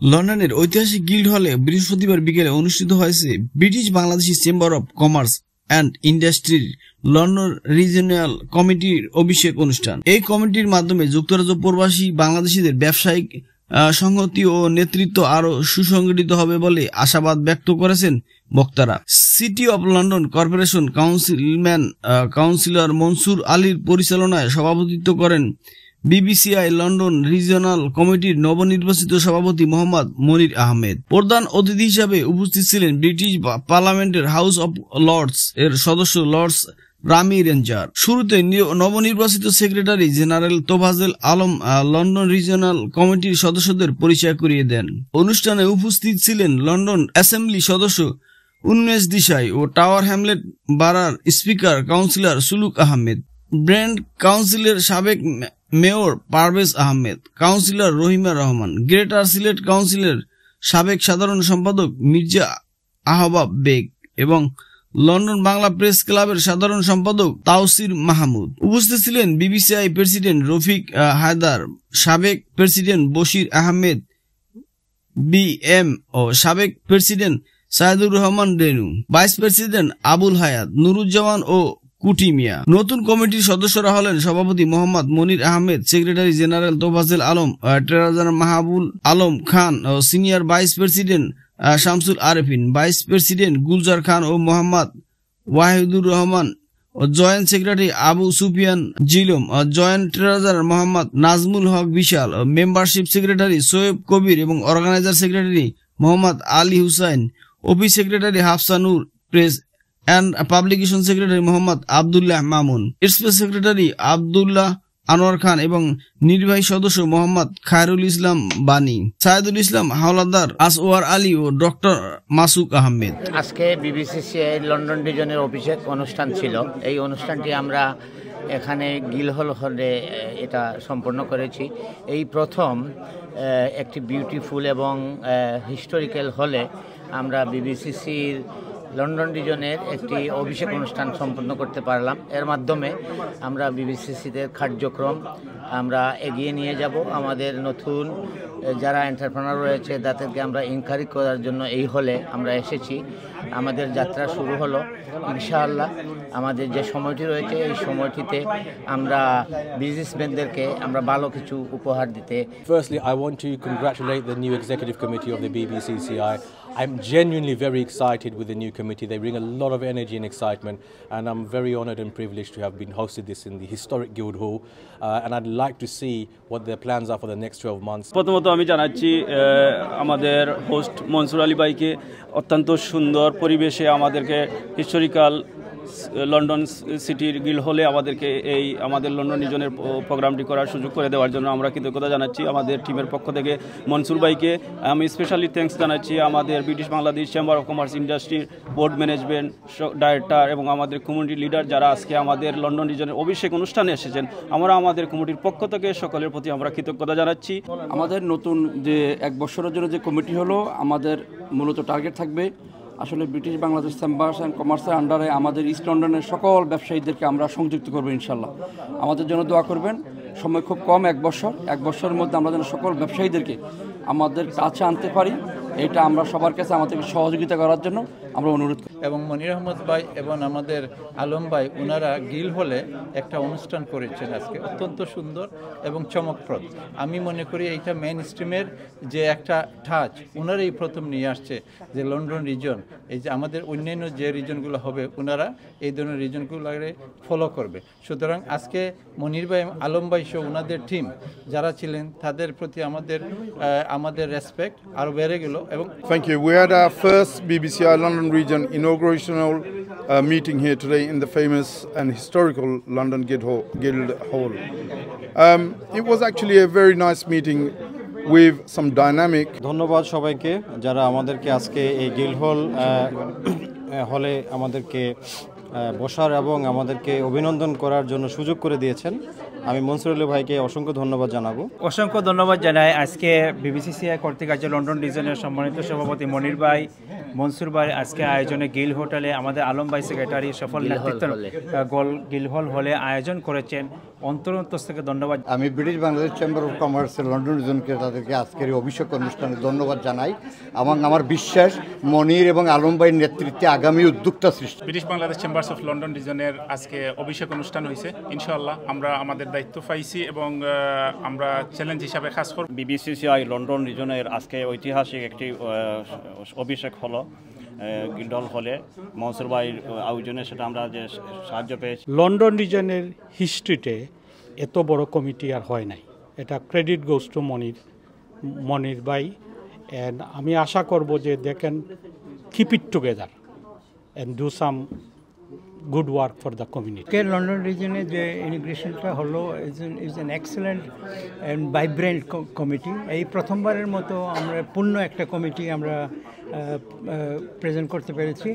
লন্ডনের ঐতিহাসিক গিল্ড হলে বৃহস্পতিবার বিকেলে অনুষ্ঠিত হয়েছে British Bangladeshi chamber of commerce and ইন্ডাস্ট্রির লন্ডন রিজিওনাল কমিটির অভিষেক অনুষ্ঠান। এই কমিটির মাধ্যমে যুক্তরাজ্য প্রবাসী বাংলাদেশিদের ব্যবসায়িক সংহতি ও নেতৃত্ব আরও সুসংগঠিত হবে বলে আশাবাদ ব্যক্ত করেছেন বক্তারা। City of London corporation councillor Mansur আলীর পরিচালনায় সভাপতিত্ব করেন বিবিসিআই লন্ডন রিজিওনাল কমিটির নবনির্বাচিত সভাপতি মোহাম্মদ মনির আহমেদ। প্রধান অতিথি হিসাবে উপস্থিত ছিলেন ব্রিটিশ পার্লামেন্টের হাউস অব লর্ডস এর সদস্য লর্ডস রামি রেঞ্জার। শুরুতে নবনির্বাচিত secretary general Tofazzal Alam London regional কমিটির সদস্যদের পরিচয় করিয়ে দেন। অনুষ্ঠানে উপস্থিত ছিলেন লন্ডন অ্যাসেম্বলি সদস্য উন্মেষ দিশাই ও টাওয়ার হ্যামলেট বারার স্পিকার কাউন্সিলর সুলুক আহমেদ, ব্র্যান্ড কাউন্সিলের সাবেক mayor Parvez Ahmed, councillor Rahima Rahman, greater Sylhet কাউন্সিলের সাবেক সাধারণ সম্পাদক মির্জা আহবাব বেগ এবং লন্ডন বাংলা প্রেস ক্লাবের সাধারণ সম্পাদক তাওসির মাহমুদ। উপস্থিত ছিলেন বিবিসিআই প্রেসিডেন্ট রফিক হায়দার, সাবেক প্রেসিডেন্ট বশির আহমেদ বিএম ও সাবেক প্রেসিডেন্ট সাইদুর রহমান রেনু, ভাইস প্রেসিডেন্ট আবুল হায়াত, নুরুজ্জামান ও কুটি মিয়া। নতুন কমিটির সদস্যরা হলেন সভাপতি Mohammad Monir Ahmed, secretary general Tofazzal Alam, treasurer Mahbul Alam Khan ও senior vice president Shamsul Arefin, vice president Gulzar Khan ও মোহাম্মদ ওয়াহিদুর রহমান ও জয়েন্ট সেক্রেটারি আবু সুফিয়ান জিলুম ও জয়েন্ট ট্রেজারার মোহাম্মদ নাজমুল হক বিশাল ও মেম্বারশিপ সেক্রেটারি সোয়েব কবির এবং organiser secretary Mohammad Ali Hussain, office secretary Hafsa Noor, press and publication secretary Mohammad Abdullah Mamun, space secretary Abdullah Anwar Khan এবং নির্বাহী সদস্য মোহাম্মদ খায়রুল ইসলাম বানী, সাইদুল ইসলাম হাওলাদার, আসওয়ার আলী ও ডক্টর মাসুক আহমেদ। আজকে বিবিসিসিআই লন্ডন ডিভিশনের অভিষেক অনুষ্ঠান ছিল। এই অনুষ্ঠানটি আমরা এখানে গিলহল হলে এটা সম্পন্ন করেছি। এই প্রথম একটি বিউটিফুল এবং হিস্টোরিক্যাল হলে আমরা বিবিসিসির লন্ডন ডিভিশনের একটি অভিষেক অনুষ্ঠান সম্পন্ন করতে পারলাম। এর মাধ্যমে আমরা বিবিসিসিতে কার্যক্রম আমরা এগিয়ে নিয়ে যাব। আমাদের নতুন যারা এন্টারপ্রেনার রয়েছে তাদেরকে আমরা এনকারেজ করার জন্য এই হলে আমরা এসেছি। আমাদের যাত্রা শুরু হলো ইনশাআল্লাহ। আমাদের যে সময়টি রয়েছে এই সময়টিতে আমরা বিজনেসম্যানদেরকে আমরা ভালো কিছু উপহার দিতে। Firstly, I want to congratulate the new executive committee of the BBCCI. I'm genuinely very excited with the new committee. They bring a lot of energy and excitement, and I'm very honoured and privileged to have been hosted this in the historic Guildhall. And I'd like to see what their plans are for the next 12 months. প্রথমত আমি জানাচ্ছি আমাদের host Mansur Ali ভাইকে অত্যন্ত সুন্দর পরিবেশে আমাদেরকে historical London সিটির গিল্ড হলে আমাদের লন্ডন রিজনের প্রোগ্রামটি করার সুযোগ করে দেওয়ার জন্য আমরা কৃতজ্ঞতা জানাচ্ছি। আমাদের টিমের পক্ষ থেকে মনসুর ভাইকে আমি স্পেশালি থ্যাঙ্কস জানাচ্ছি। আমাদের British Bangladesh chamber of commerce ইন্ডাস্ট্রির বোর্ড ম্যানেজমেন্ট ডাইরেক্টর এবং আমাদের কমিউনিটি লিডার যারা আজকে আমাদের লন্ডন রিজনের অভিষেক অনুষ্ঠানে এসেছেন, আমরা আমাদের কমিটির পক্ষ থেকে সকলের প্রতি আমরা কৃতজ্ঞতা জানাচ্ছি। আমাদের নতুন যে 1 বছরের জন্য যে কমিটি হলো, আমাদের মূলত টার্গেট থাকবে আসলে ব্রিটিশ বাংলাদেশ চেম্বার্স অ্যান্ড কমার্সের আন্ডারে আমাদের ইস্ট লন্ডনের সকল ব্যবসায়ীদেরকে আমরা সংযুক্ত করবো ইনশাল্লাহ। আমাদের জন্য দোয়া করবেন। সময় খুব কম, 1 বছর। 1 বছরের মধ্যে আমরা যেন সকল ব্যবসায়ীদেরকে আমাদের কাছে আনতে পারি, এটা আমরা সবার কাছে আমাদেরকে সহযোগিতা করার জন্য আমরা অনুরোধ করি। এবং মনির আহমদ ভাই এবং আমাদের আলম ভাই ওনারা গিল হলে একটা অনুষ্ঠান করেছেন আজকে, অত্যন্ত সুন্দর এবং চমকপ্রদ। আমি মনে করি এইটা মেইন স্ট্রিমের যে একটা টাচ ওনারাই প্রথম নিয়ে আসছে, যে লন্ডন রিজন, এই যে আমাদের অন্যান্য যে রিজনগুলো হবে ওনারা এই ধরনের রিজনগুলোকে ফলো করবে। সুতরাং আজকে মনির ভাই আলম ভাই সহ ওনাদের টিম যারা ছিলেন তাদের প্রতি আমাদের রেসপেক্ট আরও বেড়ে গেল। Thank you. We had our first BBCI London Region inaugurational meeting here today in the famous and historical London Guildhall. It was actually a very nice meeting with some dynamic. ধন্যবাদ সবাইকে যারা আমাদেরকে আজকে এই Guildhall হলে আমাদেরকে বসার এবং আমাদেরকে অভিনন্দন করার জন্য সুযোগ করে দিয়েছেন। আমি মনসুর আলী ভাইকে অসংখ্য ধন্যবাদ জানাবো। অসংখ্য ধন্যবাদ জানাই আজকে বিবিসিসিআই কর্তৃক লন্ডন রিজনের সম্মানিত সভাপতি মনির ভাই, মনসুর ভাই আজকে আয়োজনে গিল হোটেলে আমাদের আলম ভাই সেক্রেটারি সফল নেতৃত্ব গিলহল হলে আয়োজন করেছেন। অন্তর থেকে ধন্যবাদ। আমি ব্রিটিশ বাংলাদেশ চেম্বার অফ কমার্সের লন্ডন রিজনকে তাদেরকে আজকের এই অভিষেক অনুষ্ঠানে ধন্যবাদ জানাই এবং আমার বিশ্বাস মনির এবং আলম ভাইয়ের নেতৃত্বে আগামী উদ্যোক্তা সৃষ্টি। British Bangladesh chambers of London রিজনের আজকে অভিষেক অনুষ্ঠান হয়েছে। ইনশাআল্লাহ আমরা আমাদের দায়িত্ব পাইছি এবং আমরা চ্যালেঞ্জ হিসাবে কাজ করব। বিবিসিসিআই লন্ডন রিজনের আজকে ঐতিহাসিক একটি অভিষেক হলো গিল্ডহল হলে মনসুর ভাইয়ের আয়োজনে, সেটা আমরা যে সাহায্য পেয়েছি। লন্ডন রিজনের হিস্ট্রিতে এত বড় কমিটি আর হয় নাই, এটা ক্রেডিট গোস টু মনির ভাই। অ্যান্ড আমি আশা করব যে they can keep it together and do some good work for the community. London রিজনে যে ইমিগ্রেশনটা হলো is an excellent and vibrant committee. এই প্রথমবারের মতো আমরা পূর্ণ একটা কমিটি আমরা প্রেজেন্ট করতে পেরেছি।